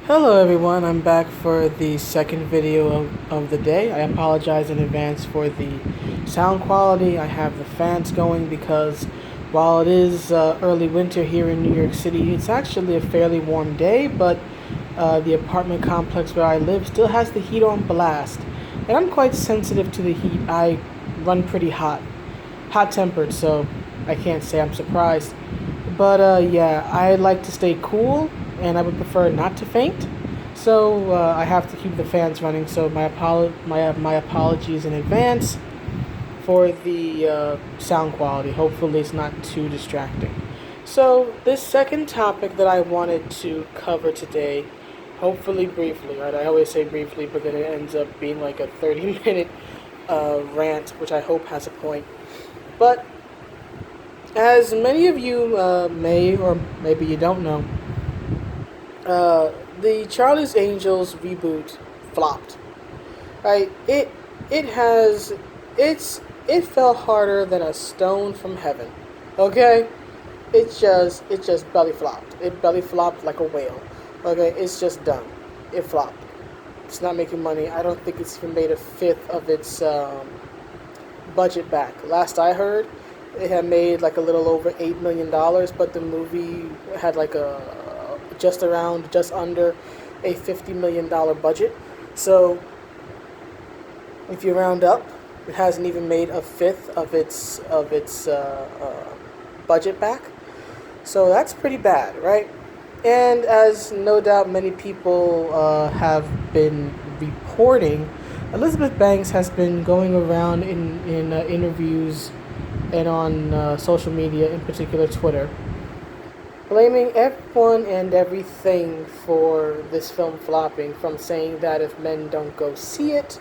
Hello everyone, I'm back for the second video of the day. I apologize in advance for the sound quality. I have the fans going because while it is early winter here in New York City, it's actually a fairly warm day, but the apartment complex where I live still has the heat on blast. And I'm quite sensitive to the heat. I run pretty hot-tempered, so I can't say I'm surprised. But yeah, I like to stay cool, and I would prefer not to faint. So I have to keep the fans running. So my apologies in advance for the sound quality. Hopefully, it's not too distracting. So this second topic that I wanted to cover today, hopefully briefly, right? I always say briefly, but then it ends up being like a 30-minute rant, which I hope has a point. But as many of you may, or maybe you don't know, the Charlie's Angels reboot flopped. Right? It fell harder than a stone from heaven. Okay? It just belly flopped. It belly flopped like a whale. Okay, it's just done. It flopped. It's not making money. I don't think it's even made a fifth of its budget back. Last I heard, it had made like a little over $8 million, but the movie had like a just under a $50 million budget. So if you round up, it hasn't even made a fifth of its budget back. So that's pretty bad, right? And as no doubt many people have been reporting, Elizabeth Banks has been going around in interviews and on social media, in particular Twitter, blaming everyone and everything for this film flopping, from saying that if men don't go see it,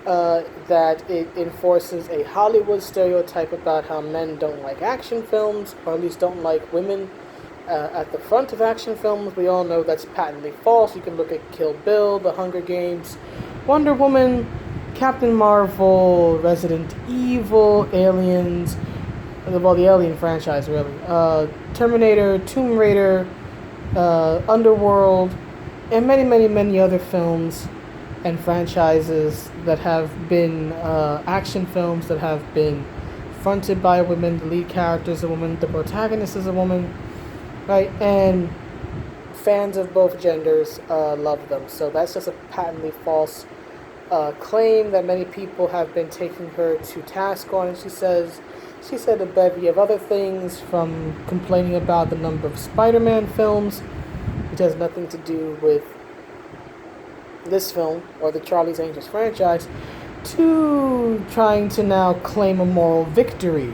that it enforces a Hollywood stereotype about how men don't like action films, or at least don't like women at the front of action films. We all know that's patently false. You can look at Kill Bill, The Hunger Games, Wonder Woman, Captain Marvel, Resident Evil, Aliens, well, the Alien franchise, really, Terminator, Tomb Raider, Underworld, and many other films and franchises that have been action films that have been fronted by a woman. The lead character is a woman, the protagonist is a woman, right? And fans of both genders love them. So that's just a patently false claim that many people have been taking her to task on. And she said a bevy of other things, from complaining about the number of Spiderman films, which has nothing to do with this film or the Charlie's Angels franchise, to trying to now claim a moral victory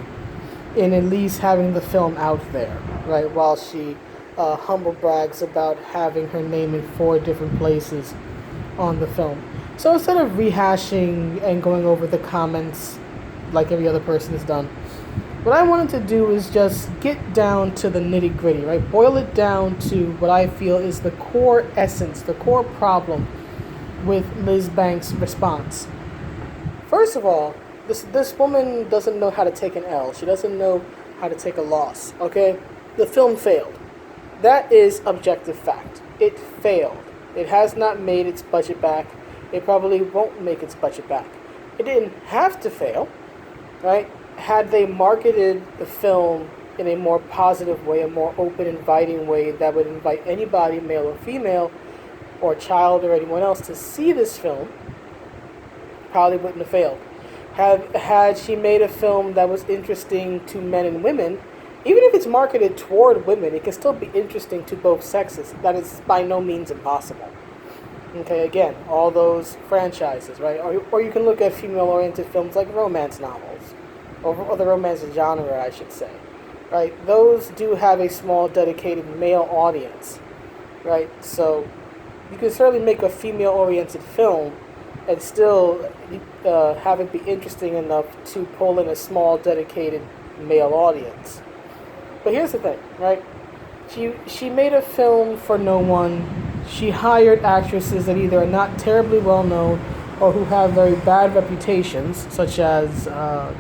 in at least having the film out there, right? While she humble brags about having her name in 4 different places on the film. So instead of rehashing and going over the comments like every other person has done, what I wanted to do is just get down to the nitty gritty, right? Boil it down to what I feel is the core essence, the core problem with Liz Banks' response. First of all, this woman doesn't know how to take an L. She doesn't know how to take a loss, okay? The film failed. That is objective fact. It failed. It has not made its budget back. It probably won't make its budget back. It didn't have to fail, right? Had they marketed the film in a more positive way, a more open, inviting way that would invite anybody, male or female, or child or anyone else, to see this film, probably wouldn't have failed. Had she made a film that was interesting to men and women, even if it's marketed toward women, it can still be interesting to both sexes. That is by no means impossible. Okay, again, all those franchises, right? Or you can look at female-oriented films like romance novels, or the romance genre, I should say, right? Those do have a small, dedicated male audience, right? So you can certainly make a female-oriented film and still have it be interesting enough to pull in a small, dedicated male audience. But here's the thing, right? She made a film for no one. She hired actresses that either are not terribly well known or who have very bad reputations, such as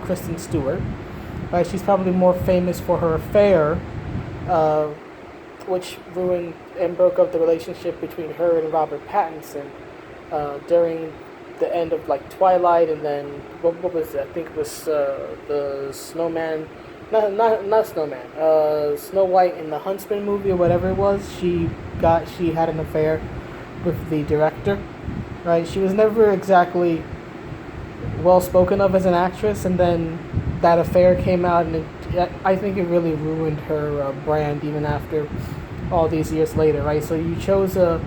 Kristen Stewart. Right? She's probably more famous for her affair, which ruined and broke up the relationship between her and Robert Pattinson during the end of like Twilight, and then what was it? I think it was the Snowman, not Snowman, Snow White in the Huntsman movie or whatever it was. She had an affair with the director, right? She was never exactly well spoken of as an actress, and then that affair came out, and I think it really ruined her brand even after all these years later, right? So you chose a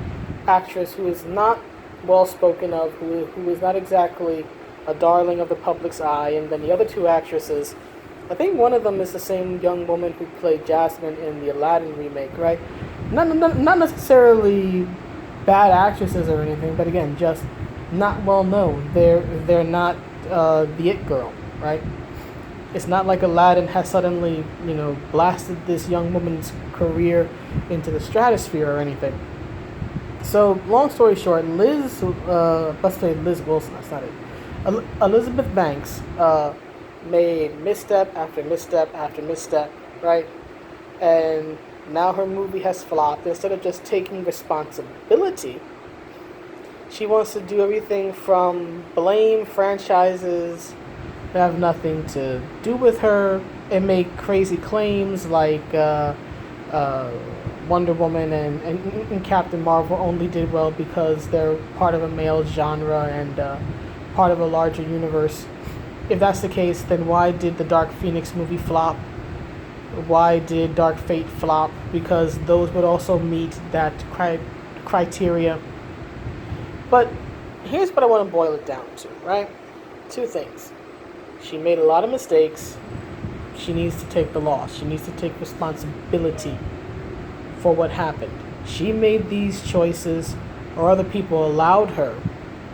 actress who is not well spoken of, who is not exactly a darling of the public's eye, and then the other two actresses, I think one of them is the same young woman who played Jasmine in the Aladdin remake, right? Not necessarily bad actresses or anything, but again, just not well known. They're not the it girl, right? It's not like Aladdin has suddenly, blasted this young woman's career into the stratosphere or anything. So, long story short, let's say Liz Wilson, that's not it. Elizabeth Banks made misstep after misstep after misstep, right? And now her movie has flopped. Instead of just taking responsibility, she wants to do everything from blame franchises that have nothing to do with her and make crazy claims like Wonder Woman and Captain Marvel only did well because they're part of a male genre and part of a larger universe. If that's the case, then why did the Dark Phoenix movie flop? Why did Dark Fate flop? Because those would also meet that criteria. But here's what I want to boil it down to, right? Two things. She made a lot of mistakes. She needs to take the loss. She needs to take responsibility for what happened. She made these choices, or other people allowed her,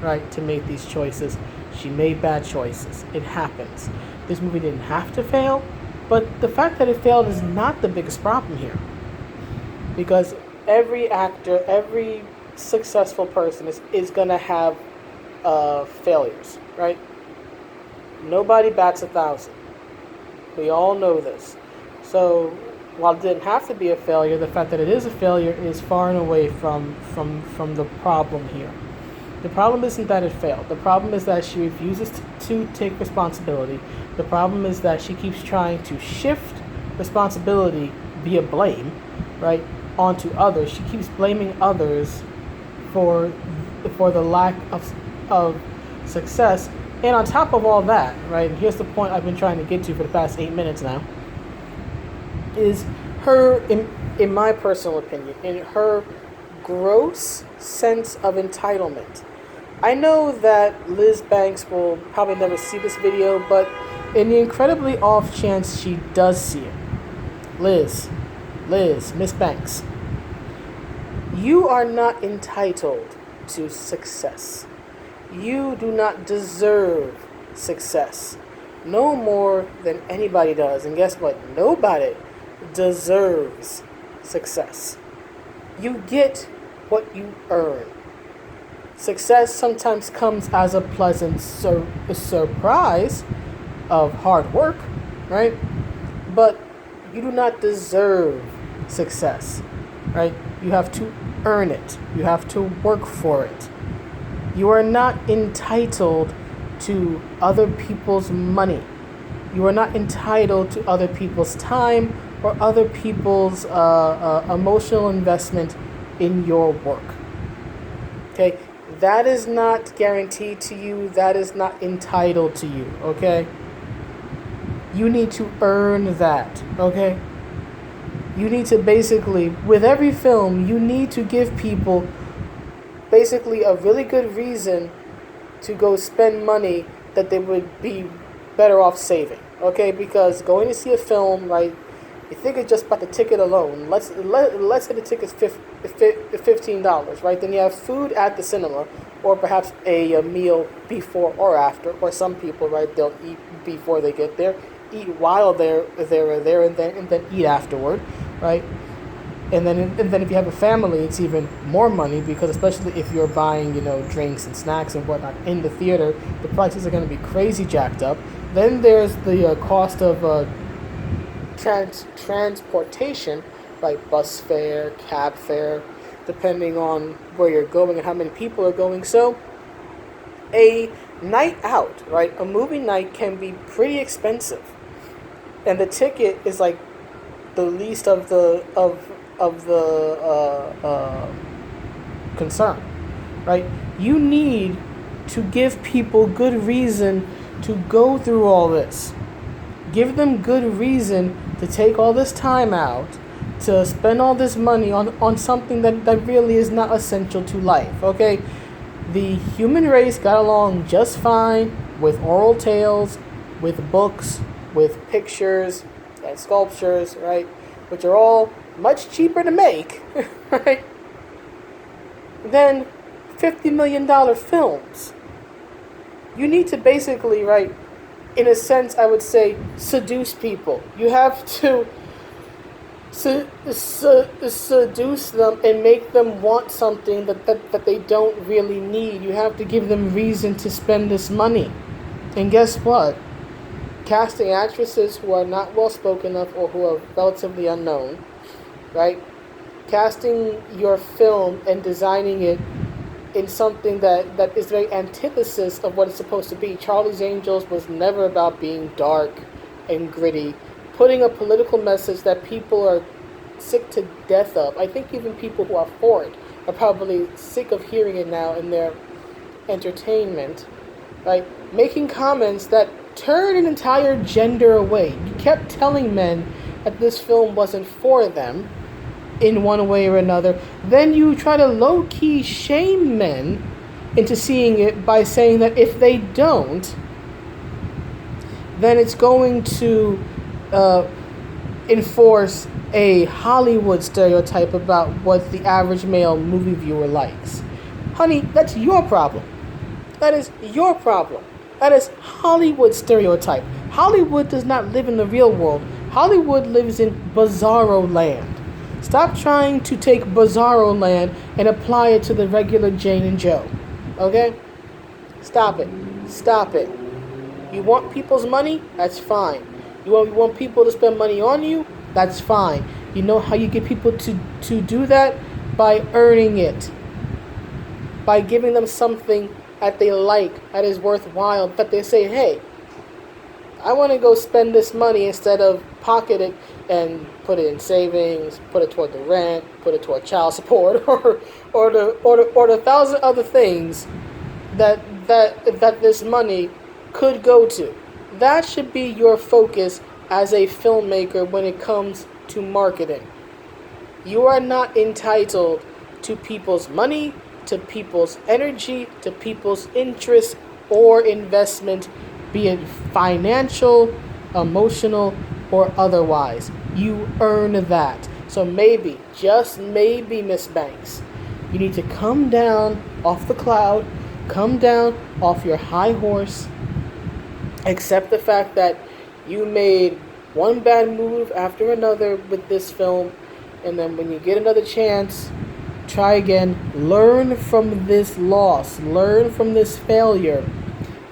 right, to make these choices. She made bad choices. It happens. This movie didn't have to fail, but the fact that it failed is not the biggest problem here. Because every actor, every successful person is going to have failures, right? Nobody bats 1,000. We all know this. So while it didn't have to be a failure, the fact that it is a failure is far and away from the problem here. The problem isn't that it failed. The problem is that she refuses to take responsibility. The problem is that she keeps trying to shift responsibility via blame, right, onto others. She keeps blaming others for the lack of success. And on top of all that, right, here's the point I've been trying to get to for the past 8 minutes now, is her, in my personal opinion, in her gross sense of entitlement. I know that Liz Banks will probably never see this video, but in the incredibly off chance she does see it, Liz, Miss Banks, you are not entitled to success. You do not deserve success, no more than anybody does. And guess what? Nobody deserves success. You get what you earn. Success sometimes comes as a pleasant surprise of hard work, right? But you do not deserve success, right? You have to earn it. You have to work for it. You are not entitled to other people's money. You are not entitled to other people's time or other people's emotional investment in your work. Okay? That is not guaranteed to you. That is not entitled to you. Okay? You need to earn that. Okay? You need to basically, with every film, you need to give people basically a really good reason to go spend money that they would be better off saving. Okay? Because going to see a film, right, you think it's just about the ticket alone. Let's say the ticket's $15, right? Then you have food at the cinema, or perhaps a meal before or after. Or some people, right, they'll eat before they get there, eat while they're there, and then eat afterward, right? And then if you have a family, it's even more money, because especially if you're buying, drinks and snacks and whatnot in the theater, the prices are going to be crazy jacked up. Then there's the cost of transportation, right? Bus fare, cab fare, depending on where you're going and how many people are going. So a night out, right? A movie night can be pretty expensive, and the ticket is like the least of the concern, right? You need to give people good reason to go through all this. Give them good reason to take all this time out, to spend all this money on something that really is not essential to life, okay? The human race got along just fine with oral tales, with books, with pictures and sculptures, right? Which are all much cheaper to make, right? Than $50 million films. You need to basically, right, in a sense, I would say, seduce people. You have to seduce them and make them want something that they don't really need. You have to give them reason to spend this money. And guess what? Casting actresses who are not well spoken of or who are relatively unknown, right? Casting your film and designing it in something that is very antithesis of what it's supposed to be. Charlie's Angels was never about being dark and gritty, putting a political message that people are sick to death of. I think even people who are for it are probably sick of hearing it now in their entertainment, right? Making comments that turn an entire gender away. You kept telling men that this film wasn't for them in one way or another. Then you try to low-key shame men into seeing it by saying that if they don't, then it's going to enforce a Hollywood stereotype about what the average male movie viewer likes. Honey, that's your problem. That is your problem. That is Hollywood stereotype. Hollywood does not live in the real world. Hollywood lives in bizarro land. Stop trying to take bizarro land and apply it to the regular Jane and Joe. Okay? Stop it. Stop it. You want people's money? That's fine. You want people to spend money on you? That's fine. You know how you get people to do that? By earning it. By giving them something that they like, that is worthwhile, that they say, hey, I want to go spend this money instead of pocket it and put it in savings, put it toward the rent, put it toward child support, or the thousand other things that this money could go to. That should be your focus as a filmmaker when it comes to marketing. You are not entitled to people's money, to people's energy, to people's interest or investment, be it financial, emotional, or otherwise. You earn that. So maybe, just maybe, Miss Banks, you need to come down off the cloud, come down off your high horse, accept the fact that you made one bad move after another with this film, and then when you get another chance, try again, learn from this loss, learn from this failure,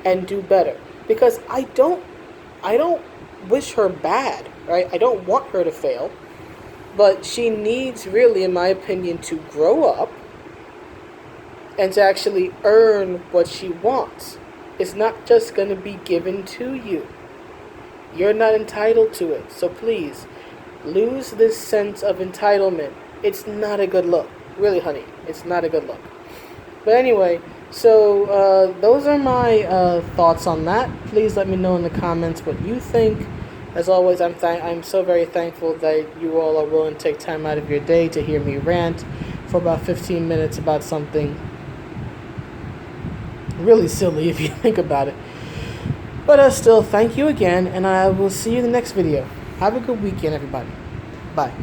and do better. Because I don't wish her bad, right? I don't want her to fail, but she needs really, in my opinion, to grow up and to actually earn what she wants. It's not just going to be given to you. You're not entitled to it. So please, lose this sense of entitlement. It's not a good look. Really, honey, it's not a good look. But anyway, so those are my thoughts on that. Please let me know in the comments what you think. As always, I'm so very thankful that you all are willing to take time out of your day to hear me rant for about 15 minutes about something really silly if you think about it. But still, thank you again, and I will see you in the next video. Have a good weekend, everybody. Bye.